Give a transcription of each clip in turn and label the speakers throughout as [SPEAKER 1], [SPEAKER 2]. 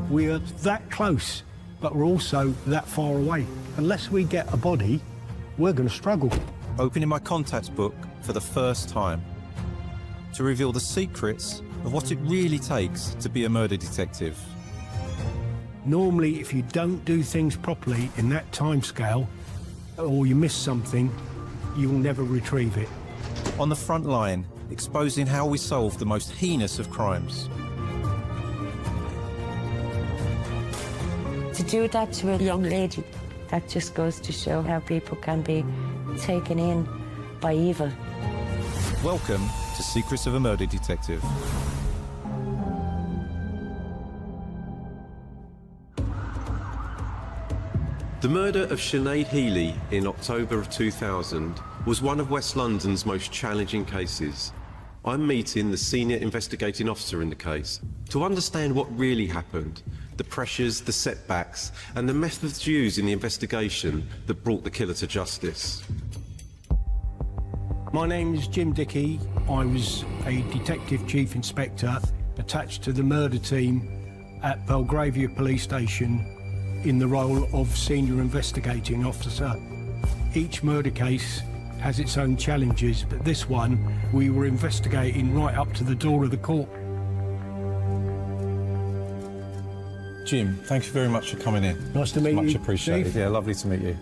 [SPEAKER 1] We are that close, but we're also that far away. Unless we get a body, we're going to struggle.
[SPEAKER 2] Opening my contacts book for the first time to reveal the secrets of what it really takes to be a murder detective.
[SPEAKER 1] Normally, if you don't do things properly in that time scale, or you miss something, you'll never retrieve it.
[SPEAKER 2] On the front line, exposing how we solve the most heinous of crimes.
[SPEAKER 3] To do that to a young lady, that just goes to show how people can be taken in by evil.
[SPEAKER 2] Welcome to Secrets of a Murder Detective.
[SPEAKER 4] The murder of Sinead Healy in October of 2000 was one of West London's most challenging cases. I'm meeting the senior investigating officer in the case to understand what really happened, the pressures, the setbacks, and the methods used in the investigation that brought the killer to justice.
[SPEAKER 1] My name is Jim Dickey. I was a Detective Chief Inspector attached to the murder team at Belgravia Police Station in the role of Senior Investigating Officer. Each murder case has its own challenges, but this one we were investigating right up to the door of the court.
[SPEAKER 2] Jim, thank you very much for coming in.
[SPEAKER 1] Nice to meet you,
[SPEAKER 2] Much appreciated.
[SPEAKER 1] Chief.
[SPEAKER 2] Yeah, lovely to meet you.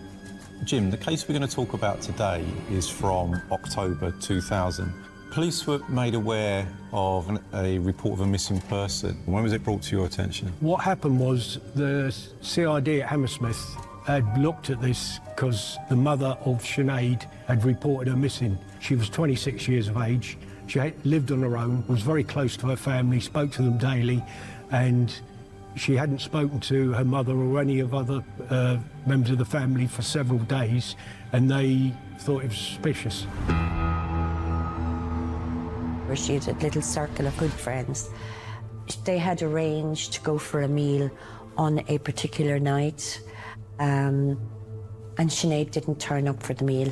[SPEAKER 2] Jim, the case we're going to talk about today is from October 2000. Police were made aware of a report of a missing person. When was it brought to your attention?
[SPEAKER 1] What happened was the CID at Hammersmith had looked at this because the mother of Sinead had reported her missing. She was 26 years of age. She lived on her own, was very close to her family, spoke to them daily, and she hadn't spoken to her mother or any of other members of the family for several days, and they thought it was suspicious.
[SPEAKER 3] She had a little circle of good friends. They had arranged to go for a meal on a particular night, and Sinead didn't turn up for the meal.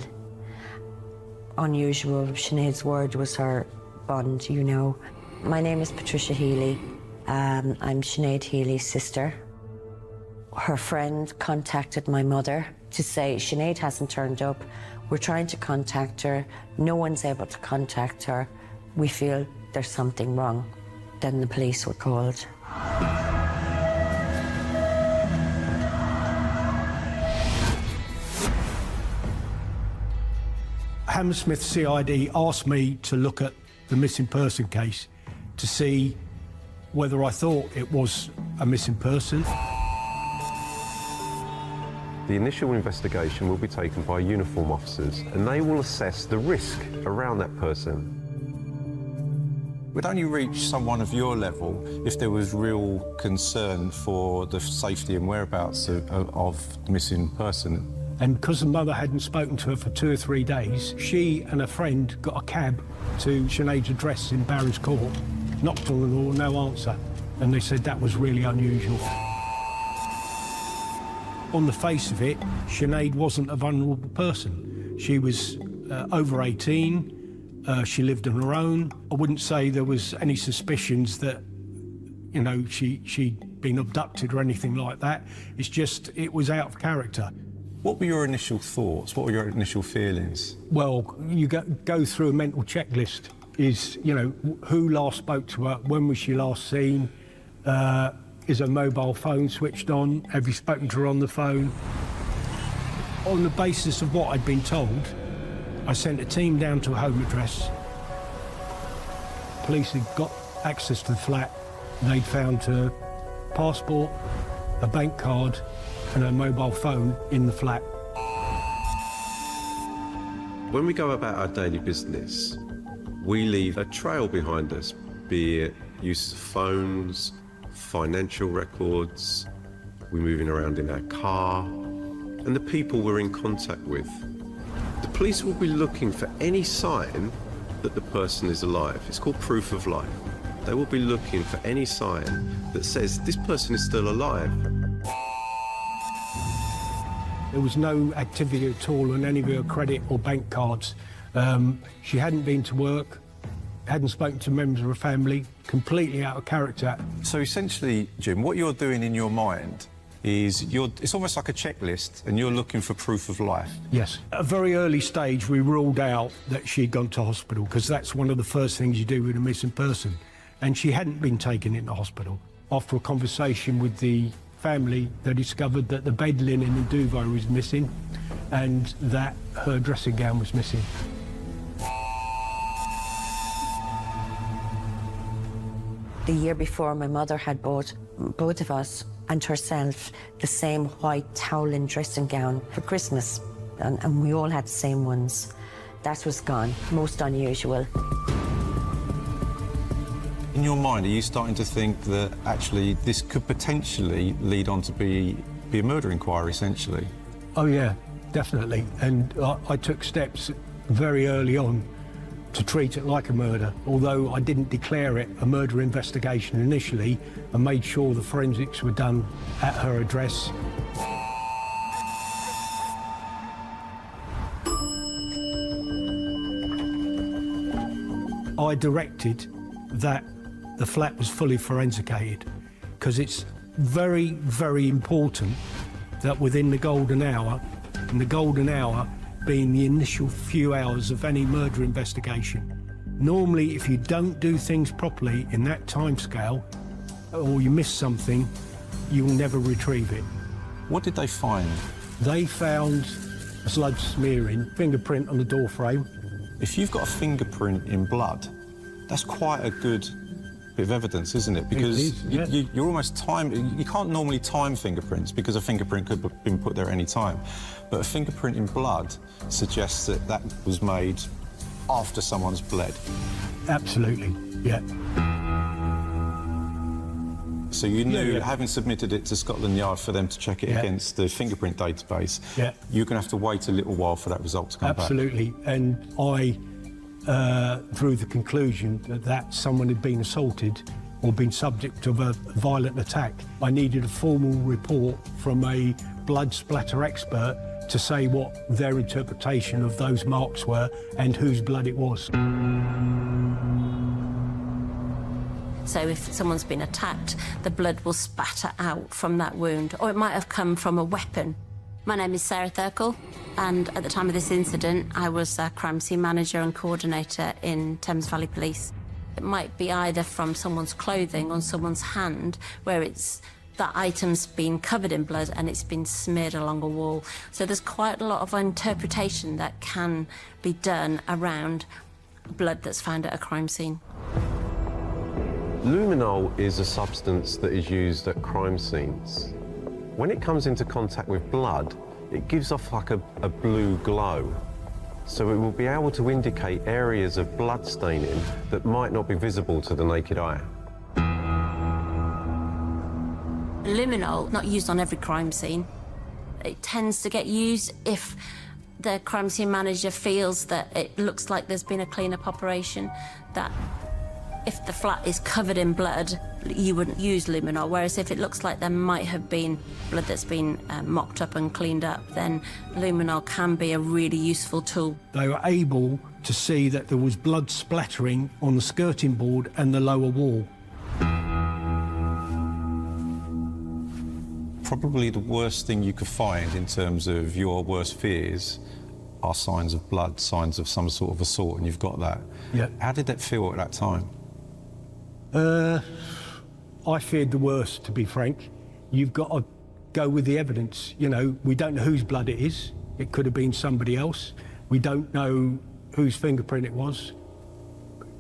[SPEAKER 3] Unusual. Sinead's word was her bond, you know. My name is Patricia Healy. I'm Sinead Healy's sister. Her friend contacted my mother to say, Sinead hasn't turned up. We're trying to contact her. No one's able to contact her. We feel there's something wrong. Then the police were called.
[SPEAKER 1] Hammersmith CID asked me to look at the missing person case to see whether I thought it was a missing person.
[SPEAKER 4] The initial investigation will be taken by uniform officers, and they will assess the risk around that person.
[SPEAKER 2] We'd only reach someone of your level if there was real concern for the safety and whereabouts of the missing person.
[SPEAKER 1] And because the mother hadn't spoken to her for 2 or 3 days, she and a friend got a cab to Sinead's address in Barry's Court, knocked on the door, no answer. And they said that was really unusual. On the face of it, Sinead wasn't a vulnerable person. She was over 18. She lived on her own. I wouldn't say there was any suspicions that, you know, she'd been abducted or anything like that. It's just, it was out of character.
[SPEAKER 2] What were your initial thoughts? What were your initial feelings?
[SPEAKER 1] Well, you go through a mental checklist. Is, you know, who last spoke to her? When was she last seen? Is her mobile phone switched on? Have you spoken to her on the phone? On the basis of what I'd been told, I sent a team down to a home address. Police had got access to the flat. They'd found her passport, a bank card, and her mobile phone in the flat.
[SPEAKER 4] When we go about our daily business, we leave a trail behind us, be it use of phones, financial records, we're moving around in our car, and the people we're in contact with. The police will be looking for any sign that the person is alive. It's called proof of life. They will be looking for any sign that says this person is still alive.
[SPEAKER 1] There was no activity at all on any of her credit or bank cards. She hadn't been to work. hadn't spoken to members of her family, completely out of character.
[SPEAKER 2] So essentially, Jim, what you're doing in your mind is it's almost like a checklist and you're looking for proof of life.
[SPEAKER 1] Yes. At a very early stage, we ruled out that she'd gone to hospital because that's one of the first things you do with a missing person. And she hadn't been taken into hospital. After a conversation with the family, they discovered that the bed linen and duvet was missing and that her dressing gown was missing.
[SPEAKER 3] The year before, my mother had bought both of us and herself the same white towel and dressing gown for Christmas. And we all had the same ones. That was gone, most unusual.
[SPEAKER 2] In your mind, are you starting to think that actually this could potentially lead on to be a murder inquiry, essentially?
[SPEAKER 1] Oh yeah, definitely. And I took steps very early on to treat it like a murder, although I didn't declare it a murder investigation initially. I made sure the forensics were done at her address. I directed that the flat was fully forensicated because it's very, very important that within the golden hour, and the golden hour being the initial few hours of any murder investigation. Normally, if you don't do things properly in that timescale, or you miss something, you'll never retrieve it.
[SPEAKER 2] What did they find?
[SPEAKER 1] They found a blood smearing, fingerprint on the door frame.
[SPEAKER 2] If you've got a fingerprint in blood, that's quite a good bit of evidence, isn't it? Because
[SPEAKER 1] It is, yeah.
[SPEAKER 2] you're almost you can't normally time fingerprints because a fingerprint could have been put there any time. But a fingerprint in blood suggests that that was made after someone's bled.
[SPEAKER 1] Absolutely, yeah.
[SPEAKER 2] So you knew,
[SPEAKER 1] Yeah.
[SPEAKER 2] having submitted it to Scotland Yard for them to check it
[SPEAKER 1] Yeah.
[SPEAKER 2] against the fingerprint database,
[SPEAKER 1] Yeah.
[SPEAKER 2] you're going to have to wait a little while for that result to come back.
[SPEAKER 1] Absolutely, and I drew the conclusion that someone had been assaulted or been subject of a violent attack. I needed a formal report from a blood splatter expert to say what their interpretation of those marks were and whose blood it was.
[SPEAKER 5] So if someone's been attacked, the blood will spatter out from that wound, or it might have come from a weapon. My name is Sarah Thurkle, and at the time of this incident, I was a crime scene manager and coordinator in Thames Valley Police. It might be either from someone's clothing or someone's hand, where that item's been covered in blood and it's been smeared along a wall. So there's quite a lot of interpretation that can be done around blood that's found at a crime scene.
[SPEAKER 4] Luminol is a substance that is used at crime scenes. When it comes into contact with blood, it gives off like a blue glow. So it will be able to indicate areas of blood staining that might not be visible to the naked eye.
[SPEAKER 5] Luminol, not used on every crime scene. It tends to get used if the crime scene manager feels that it looks like there's been a clean-up operation, that if the flat is covered in blood, you wouldn't use luminol, whereas if it looks like there might have been blood that's been mopped up and cleaned up, then luminol can be a really useful tool.
[SPEAKER 1] They were able to see that there was blood splattering on the skirting board and the lower wall.
[SPEAKER 2] Probably the worst thing you could find in terms of your worst fears are signs of blood, signs of some sort of assault, and you've got that.
[SPEAKER 1] Yeah.
[SPEAKER 2] How did that feel at that time?
[SPEAKER 1] I feared the worst, to be frank. You've got to go with the evidence. You know, we don't know whose blood it is. It could have been somebody else. We don't know whose fingerprint it was.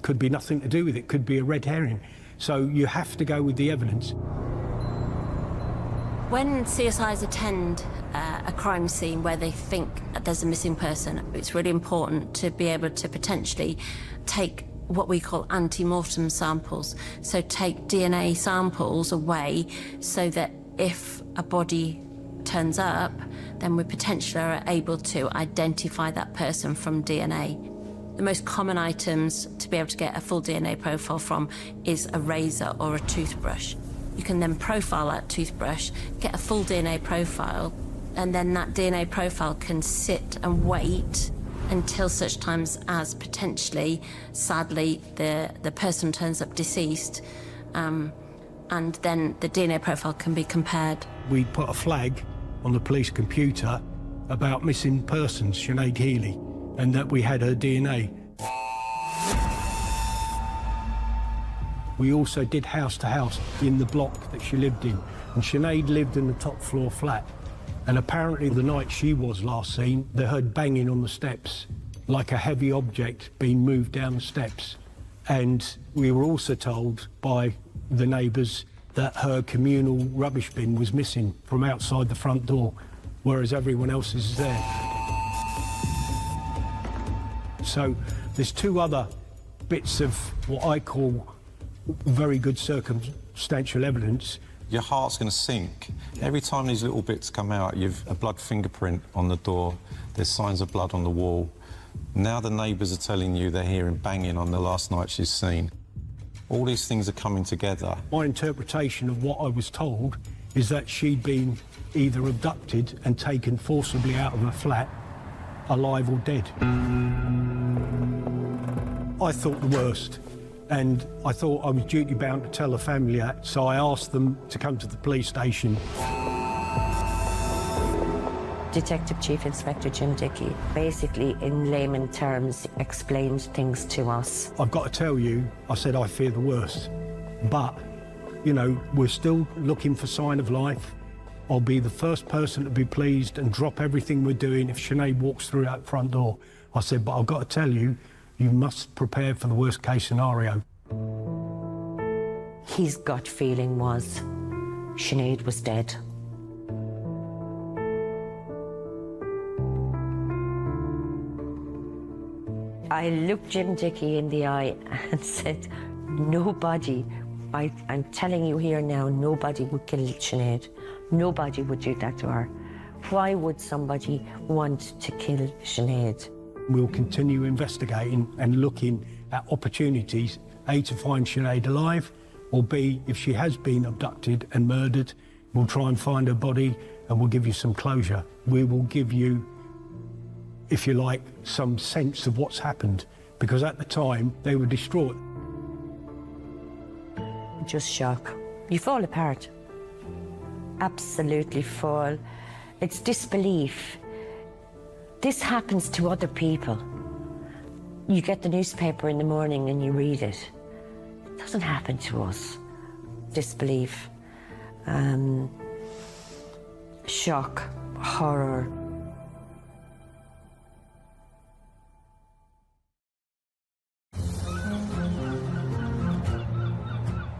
[SPEAKER 1] Could be nothing to do with it. Could be a red herring. So you have to go with the evidence.
[SPEAKER 5] When CSIs attend a crime scene where they think there's a missing person, it's really important to be able to potentially take what we call ante-mortem samples. So take DNA samples away so that if a body turns up, then we potentially are able to identify that person from DNA. The most common items to be able to get a full DNA profile from is a razor or a toothbrush. You can then profile that toothbrush, get a full DNA profile, and then that DNA profile can sit and wait until such times as potentially, sadly, the person turns up deceased, and then the DNA profile can be compared.
[SPEAKER 1] We put a flag on the police computer about missing persons, Sinead Healy, and that we had her DNA. We also did house to house in the block that she lived in, and Sinead lived in the top floor flat. And apparently the night she was last seen, they heard banging on the steps, like a heavy object being moved down the steps. And we were also told by the neighbours that her communal rubbish bin was missing from outside the front door, whereas everyone else is there. So there's two other bits of what I call very good circumstantial evidence.
[SPEAKER 2] Your heart's going to sink. Every time these little bits come out, you've a blood fingerprint on the door, there's signs of blood on the wall. Now the neighbours are telling you they're hearing banging on the last night she's seen. All these things are coming together.
[SPEAKER 1] My interpretation of what I was told is that she'd been either abducted and taken forcibly out of her flat, alive or dead. I thought the worst. And I thought I was duty-bound to tell the family that, so I asked them to come to the police station.
[SPEAKER 3] Detective Chief Inspector Jim Dickey basically, in layman terms, explained things to us.
[SPEAKER 1] I've got to tell you, I said I fear the worst. But, you know, we're still looking for sign of life. I'll be the first person to be pleased and drop everything we're doing if Sinead walks through that front door. I said, but I've got to tell you, you must prepare for the worst case scenario.
[SPEAKER 3] His gut feeling was Sinead was dead. I looked Jim Dickey in the eye and said, nobody, I'm telling you here now, nobody would kill Sinead. Nobody would do that to her. Why would somebody want to kill Sinead?
[SPEAKER 1] We'll continue investigating and looking at opportunities, A, to find Sinead alive, or B, if she has been abducted and murdered, we'll try and find her body and we'll give you some closure. We will give you, if you like, some sense of what's happened, because at the time they were distraught.
[SPEAKER 3] Just shock. You fall apart. Absolutely fall. It's disbelief. This happens to other people. You get the newspaper in the morning and you read it. It doesn't happen to us. Disbelief, shock, horror.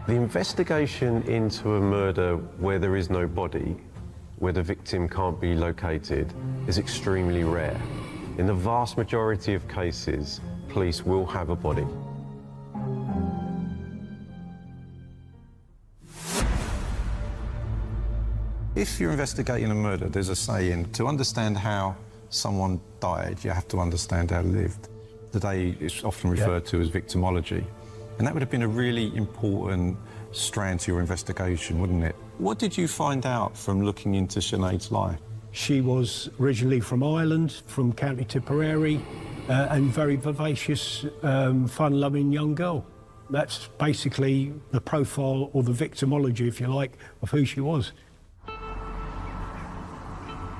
[SPEAKER 4] The investigation into a murder where there is no body, where the victim can't be located, is extremely rare. In the vast majority of cases, police will have a body.
[SPEAKER 2] If you're investigating a murder, there's a saying, to understand how someone died, you have to understand how they lived. Today, it's often referred to as victimology. And that would have been a really important strand to your investigation, wouldn't it? What did you find out from looking into Sinead's life?
[SPEAKER 1] She was originally from Ireland, from County Tipperary, and very vivacious, fun-loving young girl. That's basically the profile, or the victimology, if you like, of who she was.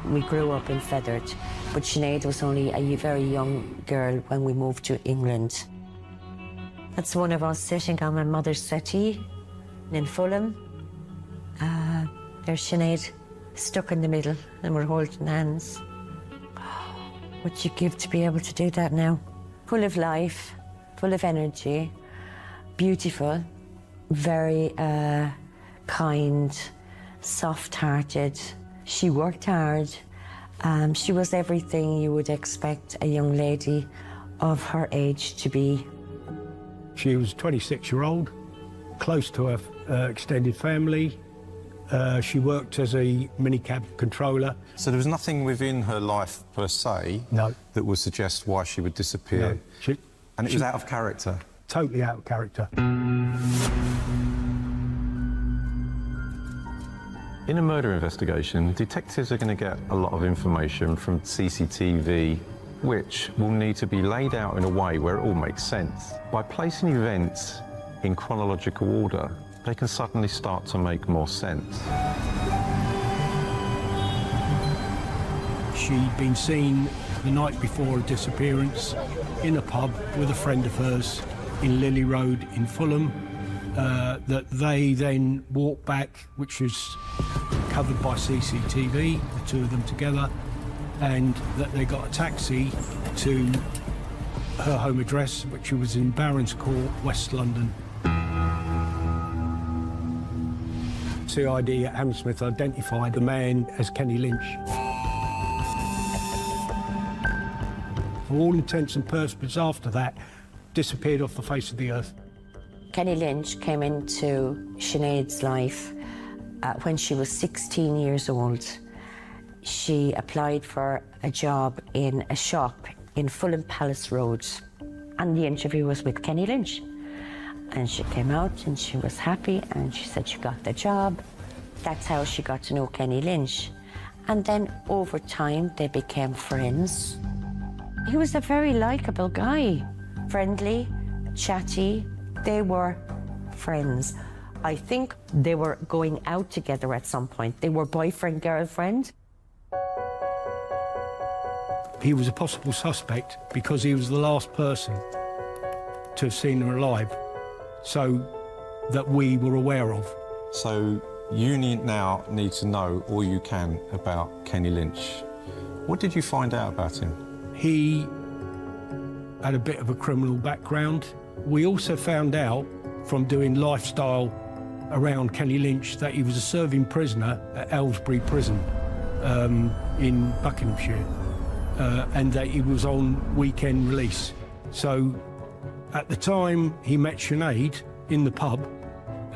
[SPEAKER 3] We grew up in Feathered, but Sinead was only a very young girl when we moved to England. That's one of us sitting on my mother's settee in Fulham. There's Sinead stuck in the middle and we're holding hands. What you give to be able to do that now? Full of life, full of energy, beautiful, very kind, soft-hearted. She worked hard. She was everything you would expect a young lady of her age to be.
[SPEAKER 1] She was a 26-year-old, close to her extended family. She worked as a minicab controller.
[SPEAKER 2] So there was nothing within her life, per se, that would suggest why she would disappear?
[SPEAKER 1] No.
[SPEAKER 2] And it was out of character?
[SPEAKER 1] Totally out of character.
[SPEAKER 4] In a murder investigation, detectives are going to get a lot of information from CCTV
[SPEAKER 2] which will need to be laid out in a way where it all makes sense. By placing events in chronological order, they can suddenly start to make more sense.
[SPEAKER 1] She'd been seen the night before her disappearance in a pub with a friend of hers in Lily Road in Fulham, that they then walked back, which was covered by CCTV, the two of them together, and that they got a taxi to her home address, which was in Barons Court, West London. CID at Hammersmith identified the man as Kenny Lynch. For all intents and purposes after that, disappeared off the face of the earth.
[SPEAKER 3] Kenny Lynch came into Sinead's life when she was 16 years old. She applied for a job in a shop in Fulham Palace Road, and the interview was with Kenny Lynch. And she came out and she was happy and she said she got the job. That's how she got to know Kenny Lynch. And then over time they became friends. He was a very likeable guy, friendly, chatty. They were friends. I think they were going out together at some point. They were boyfriend, girlfriend.
[SPEAKER 1] He was a possible suspect because he was the last person to have seen her alive, so that we were aware of.
[SPEAKER 2] So you now need to know all you can about Kenny Lynch. What did you find out about him?
[SPEAKER 1] He had a bit of a criminal background. We also found out from doing lifestyle around Kenny Lynch that he was a serving prisoner at Aylesbury Prison in Buckinghamshire, and that he was on weekend release. So at the time he met Sinead in the pub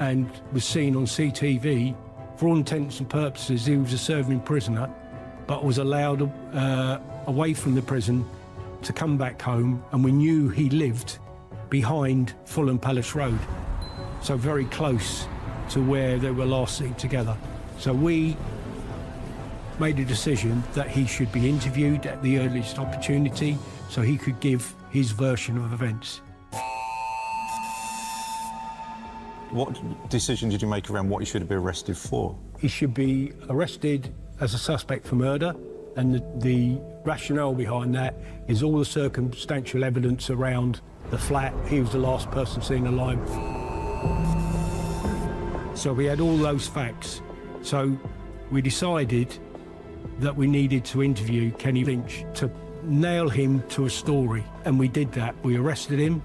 [SPEAKER 1] and was seen on CTV, for all intents and purposes he was a serving prisoner, but was allowed away from the prison to come back home, and we knew he lived behind Fulham Palace Road, so very close to where they were last seen together. So we made a decision that he should be interviewed at the earliest opportunity so he could give his version of events.
[SPEAKER 2] What decision did you make around what he should have been arrested for?
[SPEAKER 1] He should be arrested as a suspect for murder, and the rationale behind that is all the circumstantial evidence around the flat. He was the last person seen alive. So we had all those facts. So we decided that we needed to interview Kenny Lynch to nail him to a story, and we did that. We arrested him.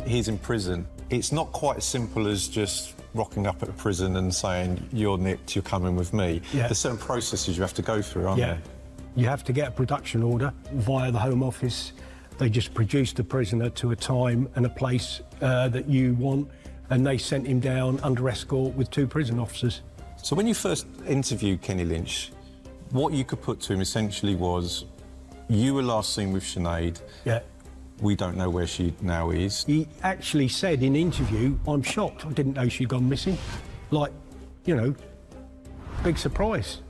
[SPEAKER 2] He's in prison. It's not quite as simple as just rocking up at a prison and saying, you're nicked, you're coming with me.
[SPEAKER 1] Yeah.
[SPEAKER 2] There's certain processes you have to go through, aren't there?
[SPEAKER 1] You have to get a production order via the Home Office. They just produce the prisoner to a time and a place that you want, and they sent him down under escort with 2 prison officers.
[SPEAKER 2] So when you first interviewed Kenny Lynch, what you could put to him essentially was, you were last seen with Sinead.
[SPEAKER 1] Yeah.
[SPEAKER 2] We don't know where she now is.
[SPEAKER 1] He actually said in interview, I'm shocked, I didn't know she'd gone missing. Like, you know, big surprise.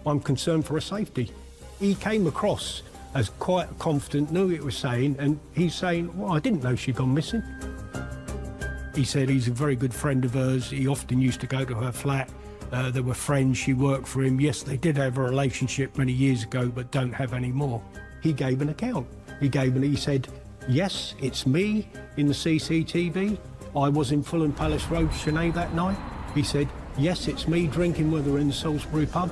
[SPEAKER 1] I'm concerned for her safety. He came across as quite confident, knew what he was saying, and he's saying, well, I didn't know she'd gone missing. He said he's a very good friend of hers. He often used to go to her flat. They were friends, she worked for him. Yes, they did have a relationship many years ago, but don't have any more. He gave an account. He said, yes, it's me in the CCTV. I was in Fulham Palace Road, Sinead, that night. He said, yes, it's me drinking with her in the Salisbury pub.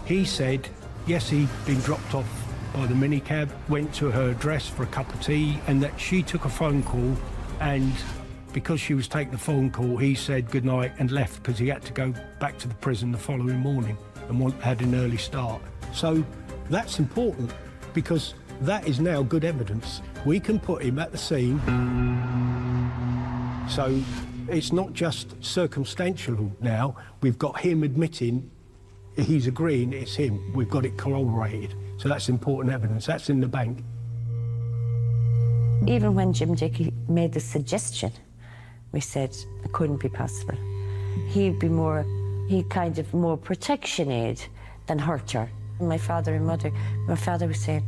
[SPEAKER 1] He said, yes, he'd been dropped off by the minicab, went to her address for a cup of tea, and that she took a phone call, and because she was taking the phone call, he said goodnight and left because he had to go back to the prison the following morning and had an early start. So that's important because that is now good evidence. We can put him at the scene. So it's not just circumstantial now. We've got him admitting he's agreeing it's him. We've got it corroborated. So that's important evidence. That's in the bank.
[SPEAKER 3] Even when Jim Dickey made the suggestion, we said it couldn't be possible. He kind of more protection-aid than hurt her. My father and mother, my father was saying,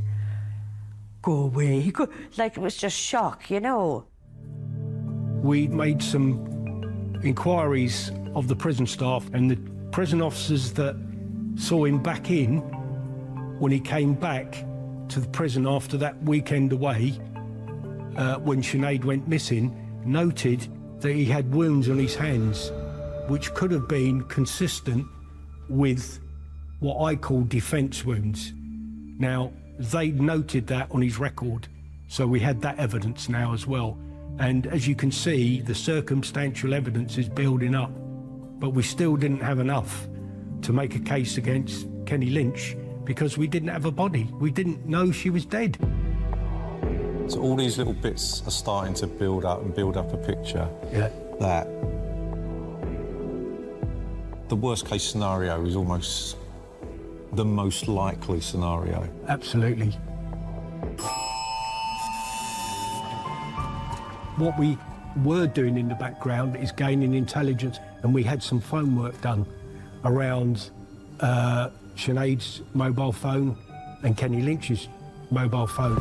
[SPEAKER 3] go away, go, like it was just shock, you know.
[SPEAKER 1] We made some inquiries of the prison staff, and the prison officers that saw him back in, when he came back to the prison after that weekend away, when Sinead went missing, noted that he had wounds on his hands, which could have been consistent with what I call defence wounds. Now, they noted that on his record, so we had that evidence now as well. And as you can see, the circumstantial evidence is building up, but we still didn't have enough to make a case against Kenny Lynch because we didn't have a body. We didn't know she was dead.
[SPEAKER 2] So all these little bits are starting to build up a picture that the worst case scenario is almost the most likely scenario.
[SPEAKER 1] Absolutely. What we were doing in the background is gaining intelligence, and we had some phone work done around Sinead's mobile phone and Kenny Lynch's mobile phone.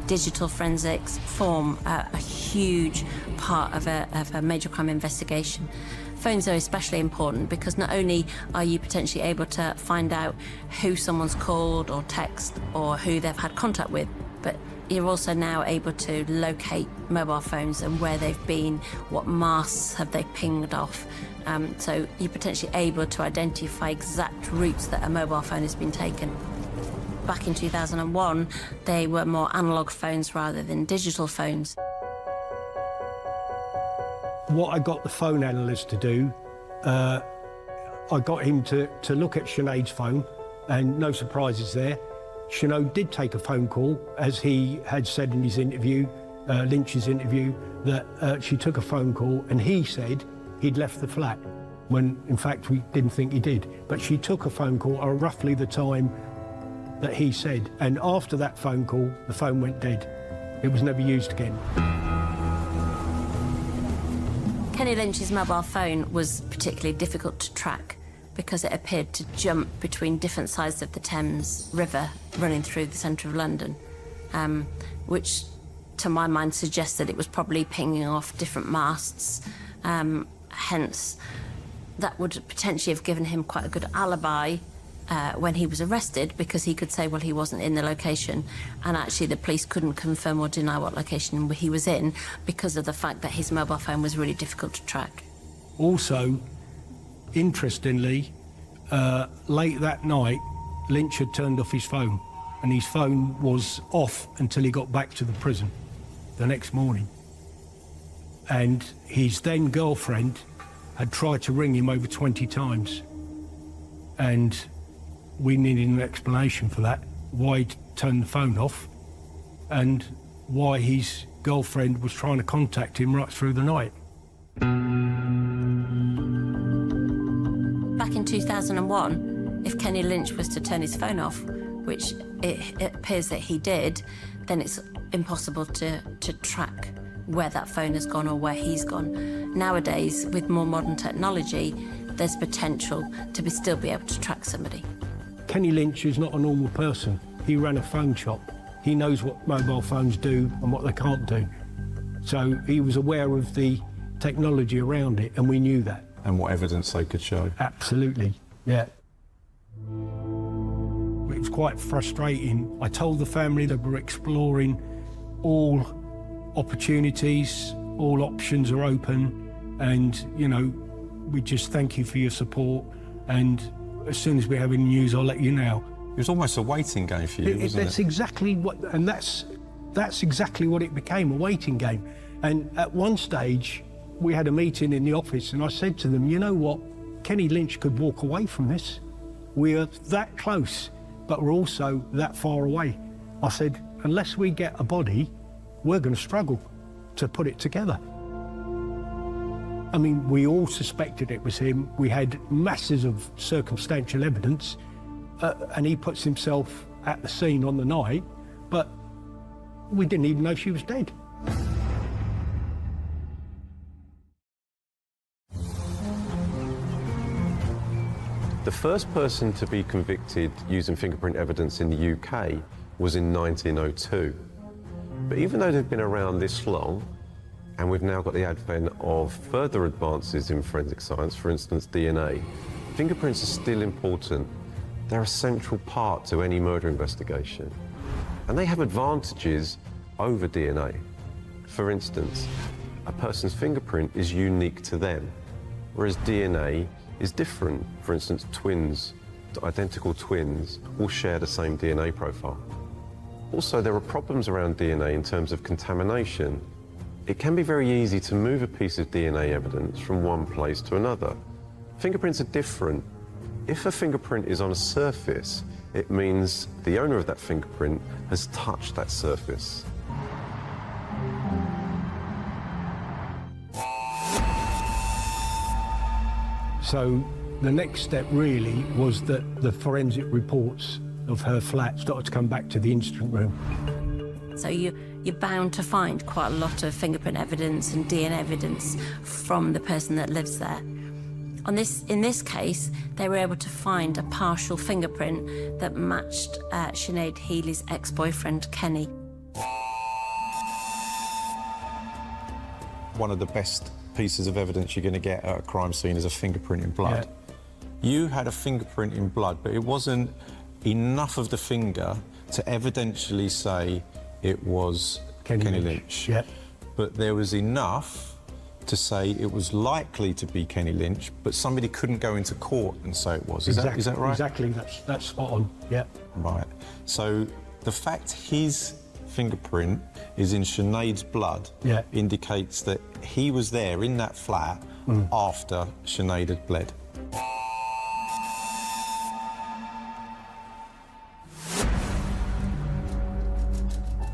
[SPEAKER 5] Digital forensics form a huge part of a major crime investigation. Phones are especially important because not only are you potentially able to find out who someone's called or text or who they've had contact with, but you're also now able to locate mobile phones and where they've been, what masts have they pinged off. So you're potentially able to identify exact routes that a mobile phone has been taken. Back in 2001, they were more analog phones rather than digital phones.
[SPEAKER 1] What I got the phone analyst to do, I got him to look at Sinead's phone, and no surprises there. Sinead did take a phone call, as he had said in his interview, Lynch's interview, that she took a phone call, and he said he'd left the flat, when in fact we didn't think he did. But she took a phone call at roughly the time that he said, and after that phone call, the phone went dead. It was never used again.
[SPEAKER 5] Kenny Lynch's mobile phone was particularly difficult to track because it appeared to jump between different sides of the Thames River running through the centre of London, which to my mind suggests that it was probably pinging off different masts. Hence, that would potentially have given him quite a good alibi when he was arrested, because he could say, well, he wasn't in the location, and actually the police couldn't confirm or deny what location he was in because of the fact that his mobile phone was really difficult to track.
[SPEAKER 1] Also, interestingly, late that night, Lynch had turned off his phone, and his phone was off until he got back to the prison the next morning. And his then girlfriend had tried to ring him over 20 times. And we needed an explanation for that, why he'd turned the phone off and why his girlfriend was trying to contact him right through the night.
[SPEAKER 5] Back in 2001, if Kenny Lynch was to turn his phone off, which it appears that he did, then it's impossible to track where that phone has gone or where he's gone. Nowadays, with more modern technology, there's potential to still be able to track somebody.
[SPEAKER 1] Kenny Lynch is not a normal person. He ran a phone shop. He knows what mobile phones do and what they can't do. So he was aware of the technology around it, and we knew that.
[SPEAKER 2] And what evidence they could show.
[SPEAKER 1] Absolutely, yeah. It was quite frustrating. I told the family that we're exploring all opportunities, all options are open, and, you know, we just thank you for your support, and as soon as we have any news, I'll let you know.
[SPEAKER 2] It was almost a waiting game for you, wasn't it?
[SPEAKER 1] That's exactly what, and that's exactly what it became, a waiting game. And at one stage, we had a meeting in the office, and I said to them, you know what, Kenny Lynch could walk away from this. We're that close, but we're also that far away. I said, unless we get a body, we're going to struggle to put it together. I mean, we all suspected it was him. We had masses of circumstantial evidence, and he puts himself at the scene on the night, but we didn't even know she was dead.
[SPEAKER 4] The first person to be convicted using fingerprint evidence in the UK was in 1902. But even though they've been around this long, and we've now got the advent of further advances in forensic science, for instance DNA, fingerprints are still important. They're a central part to any murder investigation. And they have advantages over DNA. For instance, a person's fingerprint is unique to them, whereas DNA is different. For instance, twins, identical twins, all share the same DNA profile. Also, there are problems around DNA in terms of contamination. It can be very easy to move a piece of DNA evidence from one place to another. Fingerprints are different. If a fingerprint is on a surface, it means the owner of that fingerprint has touched that surface.
[SPEAKER 1] So the next step really was that the forensic reports of her flat started to come back to the incident room.
[SPEAKER 5] So you're bound to find quite a lot of fingerprint evidence and DNA evidence from the person that lives there. In this case, they were able to find a partial fingerprint that matched Sinead Healy's ex-boyfriend, Kenny.
[SPEAKER 2] One of the best pieces of evidence you're going to get at a crime scene is a fingerprint in blood. Yeah. You had a fingerprint in blood, but it wasn't enough of the finger to evidentially say it was Kenny Lynch.
[SPEAKER 1] Yeah.
[SPEAKER 2] But there was enough to say it was likely to be Kenny Lynch, but somebody couldn't go into court and say it was. Is that right?
[SPEAKER 1] Exactly, that's spot on, yeah.
[SPEAKER 2] Right. So the fact his fingerprint is in Sinead's blood indicates that he was there in that flat after Sinead had bled.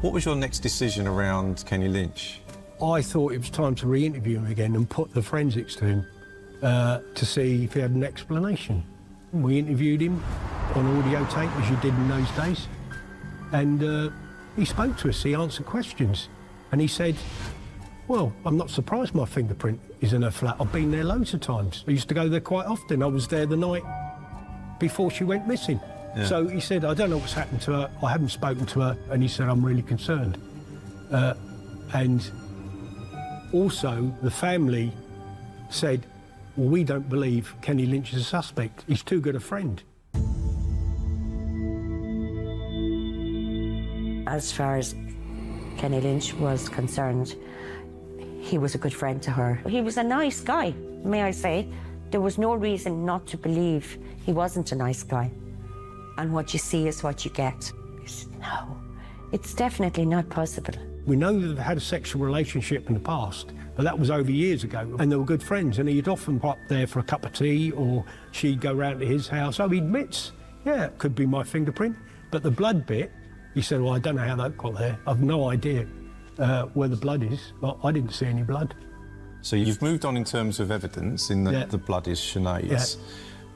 [SPEAKER 2] What was your next decision around Kenny Lynch?
[SPEAKER 1] I thought it was time to re-interview him again and put the forensics to him to see if he had an explanation. We interviewed him on audio tape, as you did in those days, and he spoke to us, he answered questions, and he said, well, I'm not surprised my fingerprint is in her flat. I've been there loads of times. I used to go there quite often. I was there the night before she went missing. Yeah. So he said, I don't know what's happened to her. I haven't spoken to her. And he said, I'm really concerned. And also, the family said, well, we don't believe Kenny Lynch is a suspect. He's too good a friend.
[SPEAKER 3] As far as Kenny Lynch was concerned, he was a good friend to her. He was a nice guy, may I say. There was no reason not to believe he wasn't a nice guy. And what you see is what you get. No, it's definitely not possible.
[SPEAKER 1] We know that they've had a sexual relationship in the past, but that was over years ago, and they were good friends, and he'd often pop there for a cup of tea, or she'd go round to his house. Oh, he admits, yeah, it could be my fingerprint, but the blood bit, he said, well, I don't know how that got there. I've no idea where the blood is. Well, I didn't see any blood.
[SPEAKER 2] So you've moved on in terms of evidence in that the blood is Sinead's,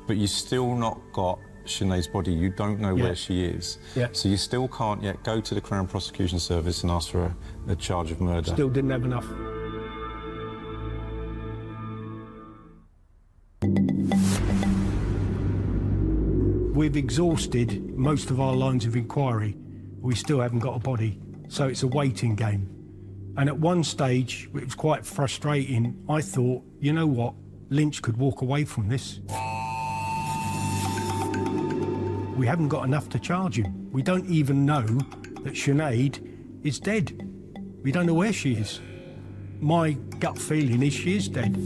[SPEAKER 2] but you've still not got Sinead's body. You don't know where she is. So you still can't yet go to the Crown Prosecution Service and ask for a charge of murder.
[SPEAKER 1] Still didn't have enough. We've exhausted most of our lines of inquiry. We still haven't got a body, so it's a waiting game. And at one stage, it was quite frustrating. I thought, you know what, Lynch could walk away from this. We haven't got enough to charge him. We don't even know that Sinead is dead. We don't know where she is. My gut feeling is she is dead.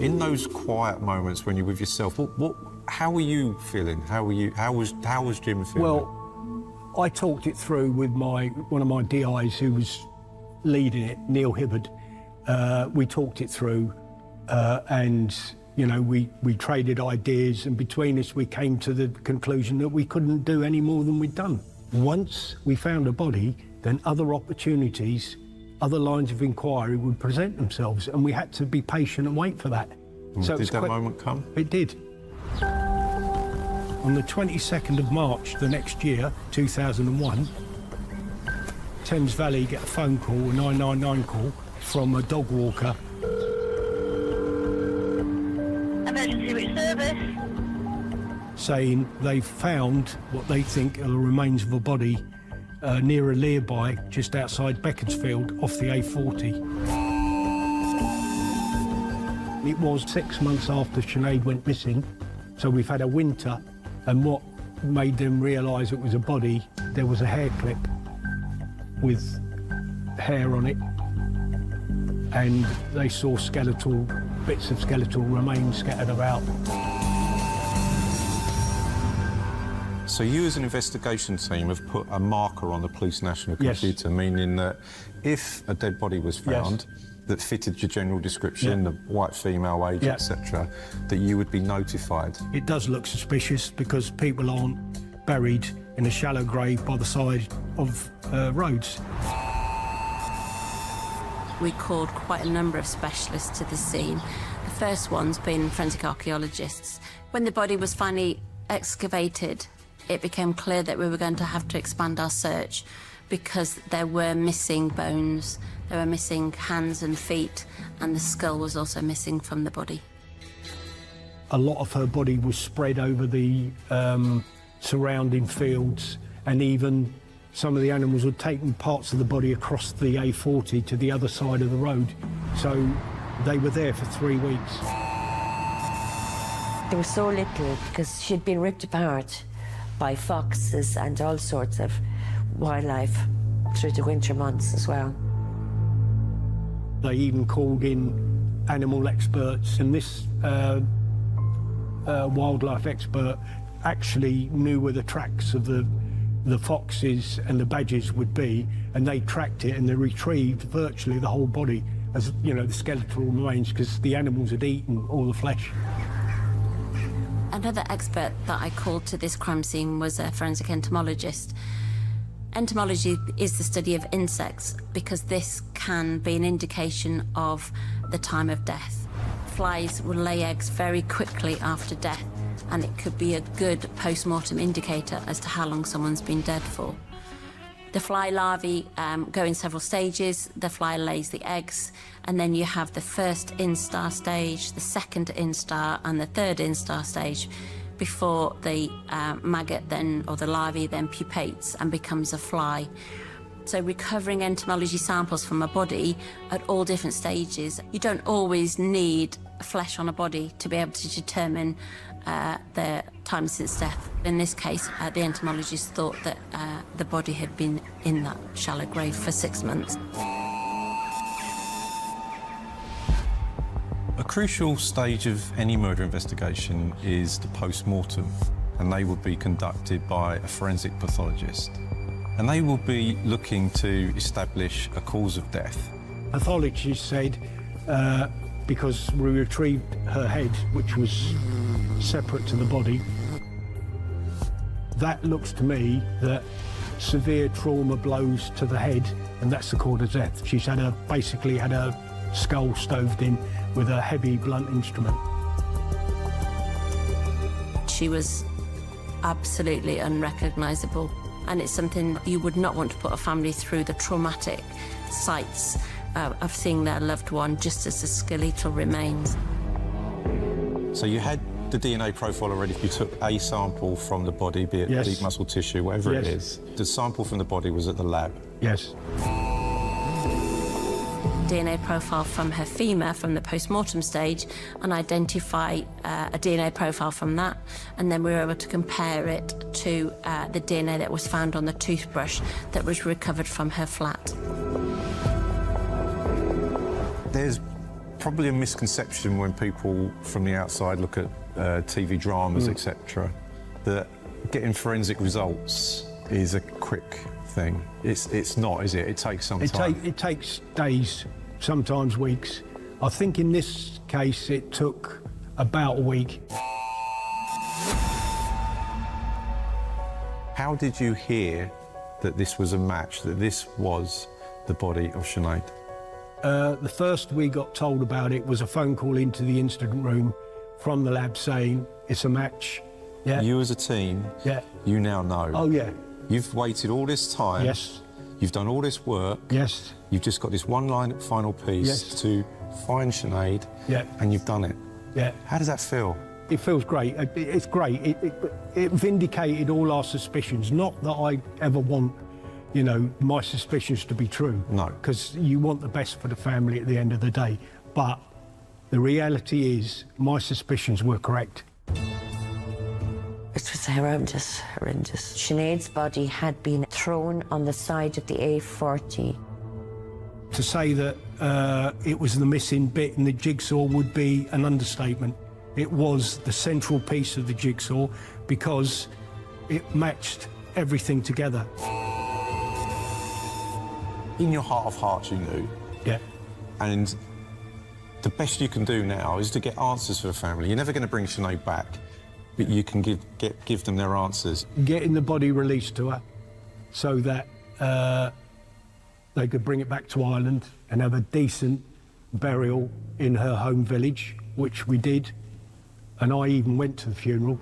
[SPEAKER 2] In those quiet moments when you're with yourself, how were you feeling? How was Jim feeling?
[SPEAKER 1] Well, I talked it through with one of my DIs who was leading it, Neil Hibbard. We talked it through, and you know, we traded ideas, and between us we came to the conclusion that we couldn't do any more than we'd done. Once we found a body, then other opportunities, other lines of inquiry would present themselves, and we had to be patient and wait for that.
[SPEAKER 2] So did that moment come?
[SPEAKER 1] It did. On the 22nd of March the next year, 2001, Thames Valley get a phone call, a 999 call, from a dog walker.
[SPEAKER 6] Emergency
[SPEAKER 1] saying they've found what they think are the remains of a body near a nearby, just outside Beaconsfield, off the A40. It was 6 months after Sinead went missing, so we've had a winter, and what made them realise it was a body, there was a hair clip with hair on it, and they saw bits of skeletal remains scattered about.
[SPEAKER 2] So you as an investigation team have put a marker on the police national
[SPEAKER 1] Yes.
[SPEAKER 2] computer, meaning that if a dead body was found that fitted your general description,
[SPEAKER 1] Yeah.
[SPEAKER 2] the white female age,
[SPEAKER 1] Yeah.
[SPEAKER 2] etc., that you would be notified.
[SPEAKER 1] It does look suspicious because people aren't buried in a shallow grave by the side of roads.
[SPEAKER 5] We called quite a number of specialists to the scene. The first ones being forensic archaeologists. When the body was finally excavated, it became clear that we were going to have to expand our search because there were missing bones, there were missing hands and feet, and the skull was also missing from the body.
[SPEAKER 1] A lot of her body was spread over the surrounding fields, and even some of the animals had taken parts of the body across the A40 to the other side of the road. So they were there for 3 weeks.
[SPEAKER 3] There was so little because she'd been ripped apart by foxes and all sorts of wildlife through the winter months as well.
[SPEAKER 1] They even called in animal experts, and this wildlife expert actually knew where the tracks of the foxes and the badgers would be, and they tracked it and they retrieved virtually the whole body, as you know, the skeletal remains, because the animals had eaten all the flesh.
[SPEAKER 5] Another expert that I called to this crime scene was a forensic entomologist. Entomology is the study of insects because this can be an indication of the time of death. Flies will lay eggs very quickly after death, and it could be a good post-mortem indicator as to how long someone's been dead for. The fly larvae go in several stages. The fly lays the eggs, and then you have the first instar stage, the second instar, and the third instar stage before the maggot then, or the larvae then pupates and becomes a fly. So recovering entomology samples from a body at all different stages, you don't always need flesh on a body to be able to determine the time since death. In this case, the entomologist thought that the body had been in that shallow grave for 6 months.
[SPEAKER 2] A crucial stage of any murder investigation is the post-mortem, and they will be conducted by a forensic pathologist. And they will be looking to establish a cause of death.
[SPEAKER 1] Pathologists said, because we retrieved her head, which was separate to the body, that looks to me that severe trauma blows to the head, and that's the cause of death. She's basically had her skull stoved in with a heavy blunt instrument.
[SPEAKER 5] She was absolutely unrecognisable, and it's something you would not want to put a family through, the traumatic sights of seeing their loved one just as the skeletal remains.
[SPEAKER 2] So you had the DNA profile already. You took a sample from the body, be it
[SPEAKER 1] Yes.
[SPEAKER 2] deep muscle tissue, whatever it
[SPEAKER 1] Yes.
[SPEAKER 2] is. The sample from the body was at the lab.
[SPEAKER 1] Yes.
[SPEAKER 5] DNA profile from her femur from the post-mortem stage and identify a DNA profile from that, and then we were able to compare it to the DNA that was found on the toothbrush that was recovered from her flat.
[SPEAKER 2] There's probably a misconception when people from the outside look at TV dramas, etc., that getting forensic results is a quick thing. It's not, is it? It takes some time.
[SPEAKER 1] It takes days, sometimes weeks. I think in this case it took about a week.
[SPEAKER 2] How did you hear that this was a match, that this was the body of Sinead?
[SPEAKER 1] The first we got told about it was a phone call into the incident room from the lab saying it's a match. Yeah.
[SPEAKER 2] You as a team,
[SPEAKER 1] Yeah.
[SPEAKER 2] you now know.
[SPEAKER 1] Oh yeah.
[SPEAKER 2] You've waited all this time.
[SPEAKER 1] Yes.
[SPEAKER 2] You've done all this work.
[SPEAKER 1] Yes.
[SPEAKER 2] You've just got this one line final piece
[SPEAKER 1] Yes.
[SPEAKER 2] to find Sinead.
[SPEAKER 1] Yeah.
[SPEAKER 2] And you've done it.
[SPEAKER 1] Yeah.
[SPEAKER 2] How does that feel?
[SPEAKER 1] It feels great. It's great. It vindicated all our suspicions. Not that I ever want, you know, my suspicions to be true.
[SPEAKER 2] No.
[SPEAKER 1] Because you want the best for the family at the end of the day. But the reality is, my suspicions were correct.
[SPEAKER 3] It was horrendous, horrendous. Sinead's body had been thrown on the side of the A40.
[SPEAKER 1] To say that it was the missing bit in the jigsaw would be an understatement. It was the central piece of the jigsaw because it matched everything together.
[SPEAKER 2] In your heart of hearts, you knew.
[SPEAKER 1] Yeah.
[SPEAKER 2] And the best you can do now is to get answers for the family. You're never going to bring Sinead back, but you can give them their answers.
[SPEAKER 1] Getting the body released to her so that they could bring it back to Ireland and have a decent burial in her home village, which we did. And I even went to the funeral.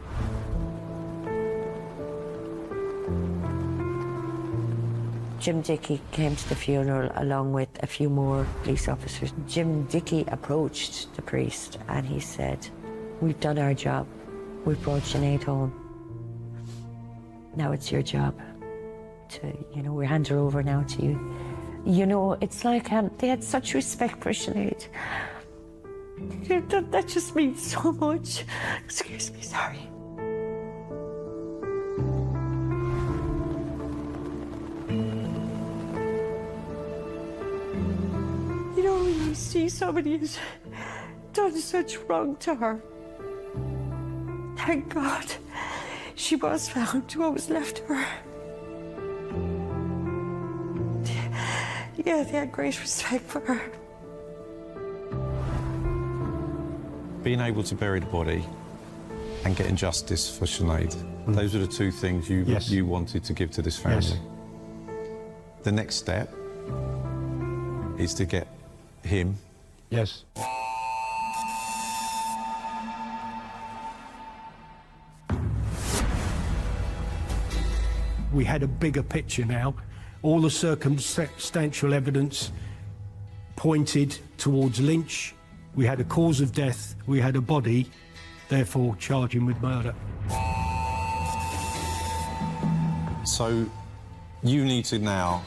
[SPEAKER 3] Jim Dickey came to the funeral along with a few more police officers. Jim Dickey approached the priest and he said, "We've done our job. We've brought Sinead home. Now it's your job to, you know, we hand her over now to you." You know, it's like they had such respect for Sinead. That just means so much. Excuse me, sorry. You know, when you see somebody who's done such wrong to her, thank God she was found, what was left of her. Yeah, they had great respect for her.
[SPEAKER 2] Being able to bury the body and getting justice for Sinead. Those are the two things you wanted to give to this family.
[SPEAKER 1] Yes.
[SPEAKER 2] The next step is to get him.
[SPEAKER 1] Yes. We had a bigger picture now. All the circumstantial evidence pointed towards Lynch. We had a cause of death, we had a body, therefore charge him with murder.
[SPEAKER 2] So you need to now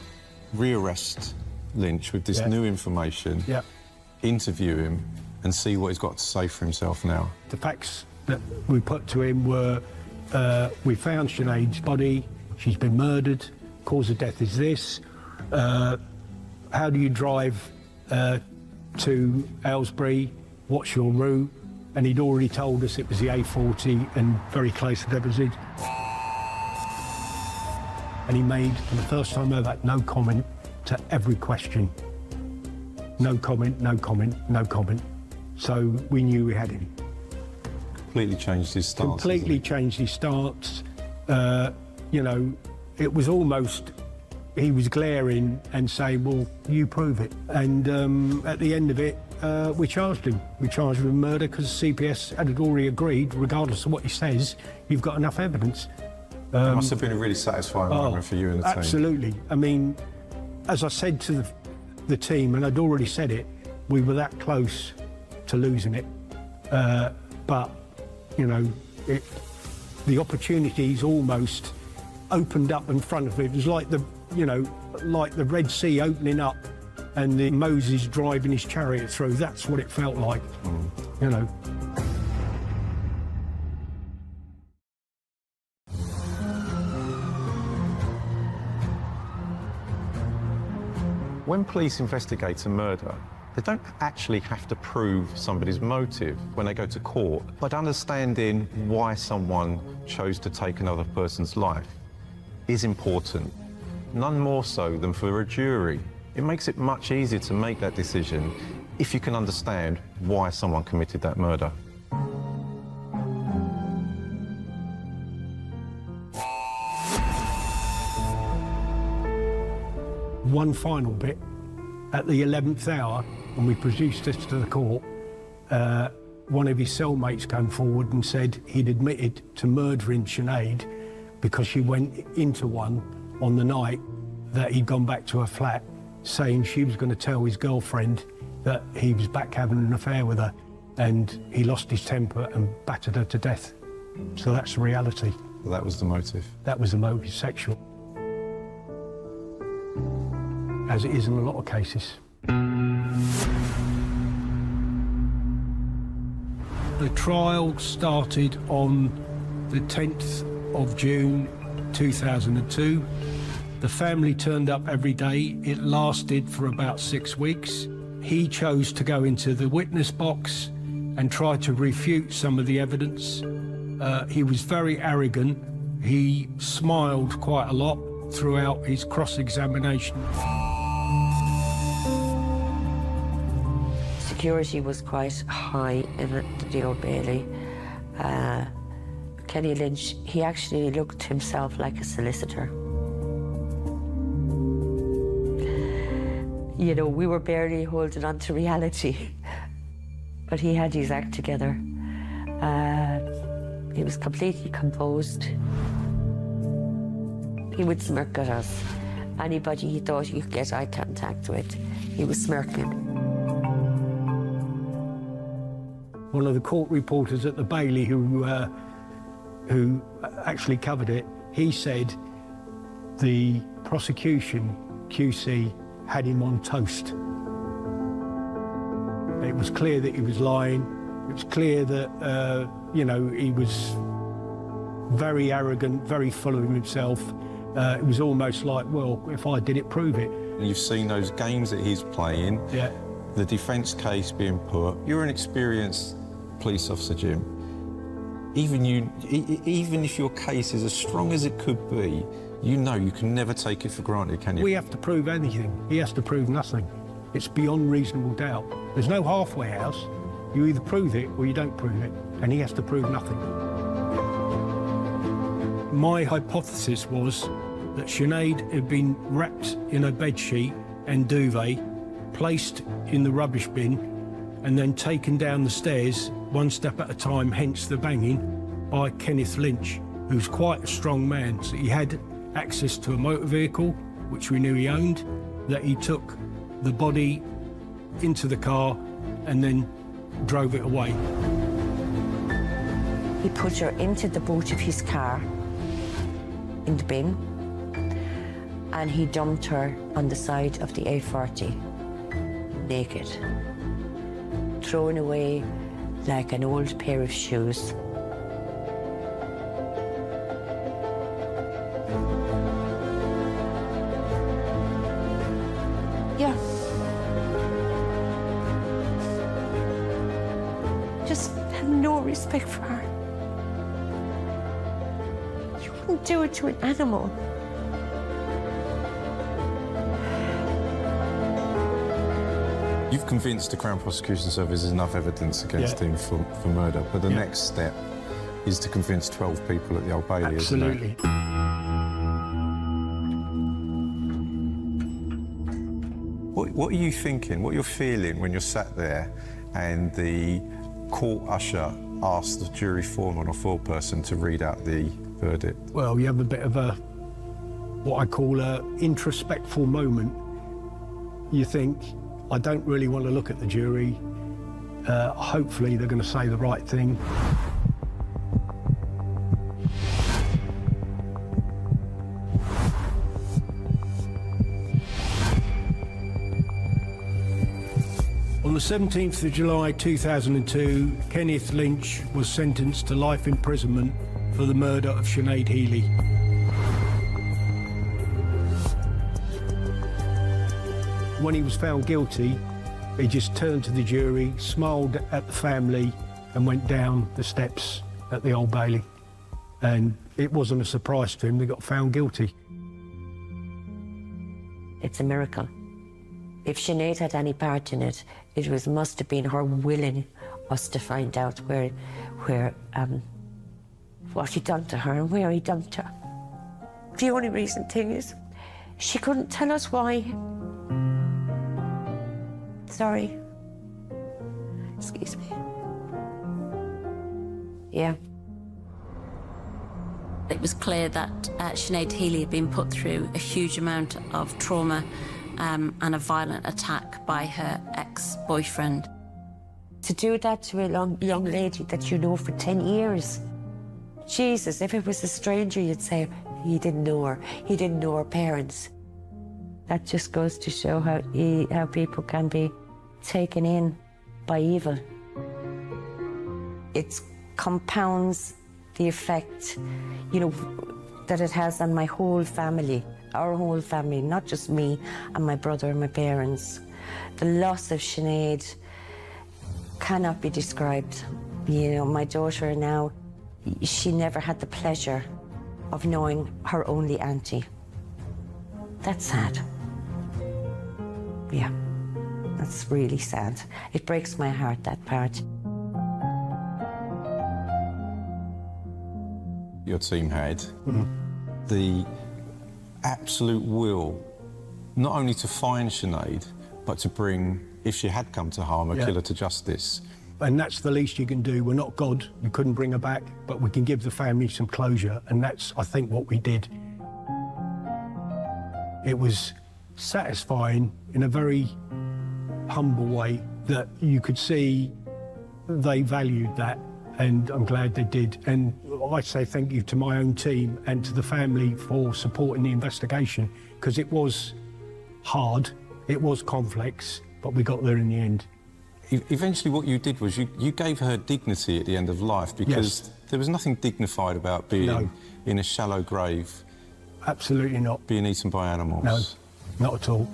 [SPEAKER 2] rearrest Lynch with this new information, interview him and see what he's got to say for himself now.
[SPEAKER 1] The facts that we put to him were, we found Sinead's body, she's been murdered, cause of death is this, how do you drive to Aylesbury, what's your route? And he'd already told us it was the A40 and very close to Deborah's. And he made, for the first time ever, no comment to every question. No comment, no comment, no comment. So we knew we had him.
[SPEAKER 2] Completely changed his stance.
[SPEAKER 1] Completely changed his stance. You know, it was almost, he was glaring and saying, well, you prove it. And at the end of it, we charged him. We charged him with murder because CPS had already agreed, regardless of what he says, you've got enough evidence.
[SPEAKER 2] It must have been a really satisfying moment for you and the team.
[SPEAKER 1] Absolutely. I mean, as I said to the team, and I'd already said it, we were that close to losing it. But, you know, the opportunities almost opened up in front of it. It was like like the Red Sea opening up and the Moses driving his chariot through. That's what it felt like, you know.
[SPEAKER 2] When police investigate a murder, they don't actually have to prove somebody's motive when they go to court, but understanding why someone chose to take another person's life is important, none more so than for a jury. It makes it much easier to make that decision if you can understand why someone committed that murder.
[SPEAKER 1] One final bit, at the 11th hour, when we produced this to the court, one of his cellmates came forward and said he'd admitted to murdering Sinead because she went into one on the night that he'd gone back to her flat, saying she was going to tell his girlfriend that he was back having an affair with her. and he lost his temper and battered her to death. So that's the reality.
[SPEAKER 2] Well, that was the motive.
[SPEAKER 1] That was the motive, sexual. As it is in a lot of cases. The trial started on the 10th of June 2002. The family turned up every day. It lasted for about 6 weeks. He chose to go into the witness box and try to refute some of the evidence. He was very arrogant. He smiled quite a lot throughout his cross-examination.
[SPEAKER 3] Security was quite high in the Old Bailey. Kenny Lynch, he actually looked himself like a solicitor. You know, we were barely holding on to reality, but he had his act together. He was completely composed. He would smirk at us. Anybody he thought he could get eye contact with, he was smirking.
[SPEAKER 1] One of the court reporters at the Bailey who actually covered it, he said the prosecution, QC, had him on toast. It was clear that he was lying. It was clear that, you know, he was very arrogant, very full of himself. It was almost like, well, if I did it, prove it.
[SPEAKER 2] You've seen those games that he's playing,
[SPEAKER 1] Yeah.
[SPEAKER 2] the defence case being put. You're an experienced police officer, Jim. Even if your case is as strong as it could be, you know you can never take it for granted, can you?
[SPEAKER 1] We have to prove anything. He has to prove nothing. It's beyond reasonable doubt. There's no halfway house. You either prove it or you don't prove it, and he has to prove nothing. My hypothesis was that Sinead had been wrapped in a bedsheet and duvet, placed in the rubbish bin, and then taken down the stairs one step at a time, hence the banging, by Kenneth Lynch, who's quite a strong man. So he had access to a motor vehicle, which we knew he owned, that he took the body into the car and then drove it away.
[SPEAKER 3] He put her into the boot of his car, in the bin, and he dumped her on the side of the A40, naked, thrown away like an old pair of shoes. Yeah. Just had no respect for her. You wouldn't do it to an animal.
[SPEAKER 2] You've convinced the Crown Prosecution Service there's enough evidence against him for murder, but the next step is to convince 12 people at the Old Bailey,
[SPEAKER 1] Absolutely.
[SPEAKER 2] isn't it? What are you thinking, what you're feeling when you're sat there and the court usher asks the jury foreman or foreperson to read out the verdict?
[SPEAKER 1] Well, you have a bit of a, what I call a introspectful moment. You think, I don't really want to look at the jury. Hopefully they're going to say the right thing. On the 17th of July 2002, Kenneth Lynch was sentenced to life imprisonment for the murder of Sinead Healy. When he was found guilty, he just turned to the jury, smiled at the family and went down the steps at the Old Bailey. And it wasn't a surprise to him, they got found guilty.
[SPEAKER 3] It's a miracle. If Sinead had any part in it, it must have been her willing us to find out what he done to her and where he dumped her. The only thing is, she couldn't tell us why. Sorry. Excuse me. Yeah.
[SPEAKER 5] It was clear that Sinead Healy had been put through a huge amount of trauma and a violent attack by her ex-boyfriend.
[SPEAKER 3] To do that to a young lady that you know for 10 years. Jesus, if it was a stranger, you'd say, he didn't know her. He didn't know her parents. That just goes to show how people can be taken in by evil. It compounds the effect, you know, that it has on my whole family, our whole family, not just me and my brother and my parents. The loss of Sinead cannot be described. You know, my daughter now, she never had the pleasure of knowing her only auntie. That's sad. Yeah, that's really sad. It breaks my heart, that part.
[SPEAKER 2] Your team had the absolute will not only to find Sinead, but to bring, if she had come to harm, a killer to justice.
[SPEAKER 1] And that's the least you can do. We're not God, we couldn't bring her back, but we can give the family some closure, and that's, I think, what we did. It was satisfying in a very humble way that you could see they valued that, and I'm glad they did. And I say thank you to my own team and to the family for supporting the investigation, because it was hard, it was complex, but we got there in the end.
[SPEAKER 2] Eventually what you did was you gave her dignity at the end of life, because there was nothing dignified about being in a shallow grave.
[SPEAKER 1] Absolutely not.
[SPEAKER 2] Being eaten by animals.
[SPEAKER 1] No, not at all.